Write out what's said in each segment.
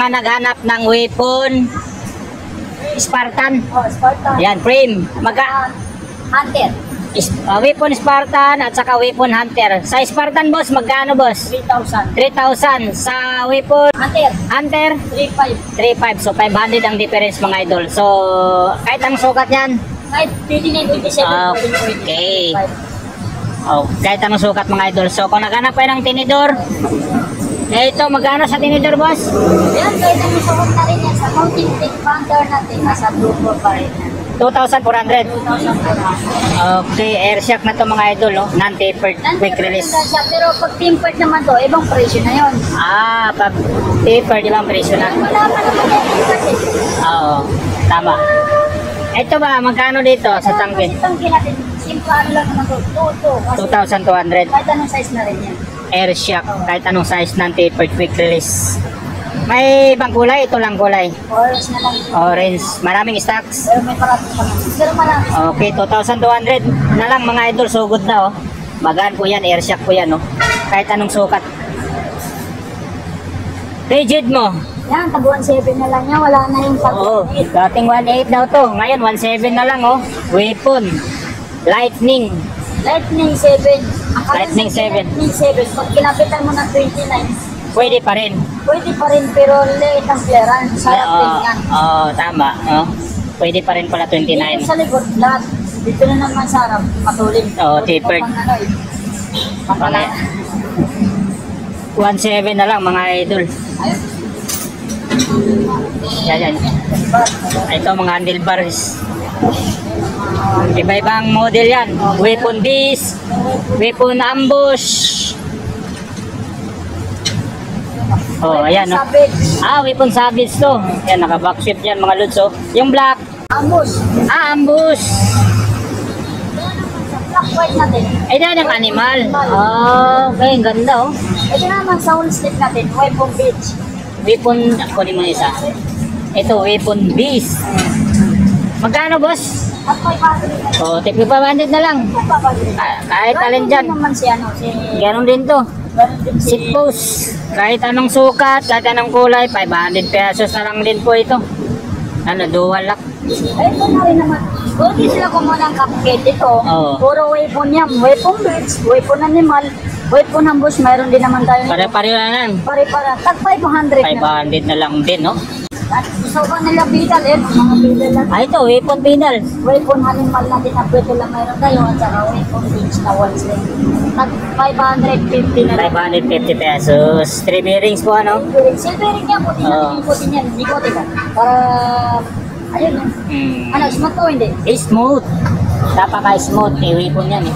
Naghanap ng weapon Spartan. Oh, Spartan. Yan, frame. Hunter. Weapon Spartan at saka weapon Hunter. Sa Spartan, boss, magkano, boss? 3,000. 3,000. Sa weapon Hunter. Hunter, 3,500. 3,500. So, 500 ang difference, mga idol. So, kahit ang sukat yan. Kahit 29, 27. Okay. Oh, kahit anong sukat, mga idol. So, kung naghanap kayo ng tinidor, ito, magkano sa tinidor, boss? Yan, kahit ang sukat na rin yan sa Mountain Peak Panther natin. Nasa Blue Ball pa rin. 2,400. 2,400. Okay, air shock na to, mga idol, oh. Non-tapered, quick release. Siya, pero pag tempered naman to, ibang presyo na yun. Pag tapered, ibang presyo na. Wala pa naman yung tempered eh. Oo, tama. Ito ba, magkano dito sa tangke? Kasi tangke natin, simple ano lang naman to. 2,200. Kahit anong size na rin yan. Air shock, kahit anong size, non-tapered, quick release. May ibang kulay, ito lang kulay. Orange na lang. Orange, maraming stocks. Pero may parati pa naman. Pero marami. Okay, 2,200 na lang, mga idol, sugod na, oh. Magaan po yan, air shock po yan, oh. Kahit anong sukat. Rigid mo. Yan, tag 1,700 na lang yan. Wala na yung tag Oo, dating 1,800 daw to. Ngayon, 1,700 na lang, oh. Weapon. Lightning. Lightning 7. Lightning 7. Lightning 7. Pag kinapitan mo ng 29, Pwede pa rin. pwede pa rin pero late ang clearance. Sarap din yan. Oo, tama. Oh. Pwede pa rin pala 29. Dito sa likod, lahat. Dito na naman sa harap, matulin. Oo, tapered. Pang ano eh. Pang Okay. 1,700 na lang, mga idol. Ayun. Yan. Ito, mga handlebars. Iba-ibang model yan. Weapon disc, weapon ambush. Oh, ayan, no? Savage. Weapon savage to. Yan, naka-backshift yan, mga lods, oh. Yung black, Ambush. ambush. Sa black white natin. Ay, dahil ng animal. Okay, ang ganda, oh. Ito naman sa whole stick natin, weapon beach. Weapon, kunin mo isa. Ito, weapon beast. Magkano, boss? At 500. Oh, tipi 500 na lang. Kahit alin dyan. Naman si ano, si... Ganon din to. Ganon din si... Seat post. Kahit anong sukat, kahit anong kulay, 500 pesos na lang din po ito. Ano, dual lock. Ay, ito na rin naman. Kung di sila kumuha ng cupcake ito, Oo. puro weapon yan. Weapon beach, weapon animal, weapon ambush, mayroon din naman tayo. Pare-pareho na lang. Pare-para. Tag 500 na. 500 na lang din, no? At gusto ko nila bidal eh, mga bidal lang. Ito, weapon pedal. Weapon animal na din na pwede lang mayroon tayo at saka weapon beach na one sling. Tag 550 na lang. 550 pesos. 3 bearings po, ano? Silver ring yan, puti na Oo. yung puti niyan. Hindi puti ba? Para, ayun yun. Ano, smooth to hindi? Smooth. Napaka-smooth. Weapon yan, eh.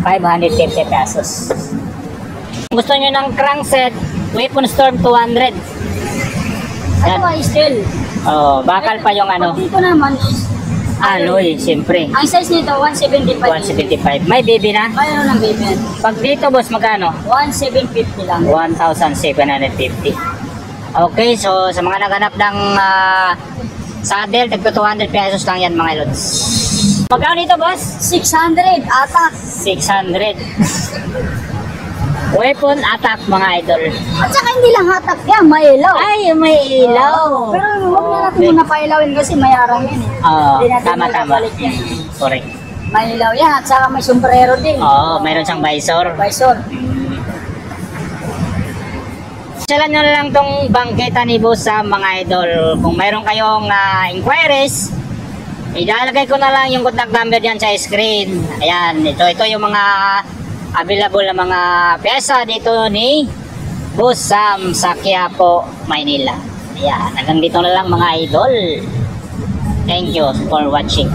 550 pesos. Gusto nyo ng crankset, weapon storm 200. Yan. Ano ay steel? Oh, bakal pa yung ano, Pag dito naman is, alloy, siyempre. ang size nito, 175. 175. May baby na. Mayroon ng baby yan. Pag dito, boss, magkano? 1,750 lang. 1,750. Okay, so sa mga naghanap ng saddle, tagto 200 pesos lang yan, mga lods. Magkano dito, boss? 600, atak. 600. Weapon attack, mga idol. At saka hindi lang hatak yan, may ilaw. Ay, may ilaw. Pero huwag na natin muna pailawin kasi mayarang yan eh. Oo, Hindi natin tama. magpapalit yan. Correct. May ilaw yan at saka may sombrero din. Oo, mayroon siyang visor. Visor. Salan nyo na lang tong bangketa ni boss sa mga idol. Kung mayroon kayong inquiries, ilalagay ko na lang yung contact number dyan sa screen. Ayan, ito yung mga available na mga pyesa dito ni Boss Sam sa Quiapo, Maynila. Ayan, hanggang dito na lang, mga idol. Thank you for watching.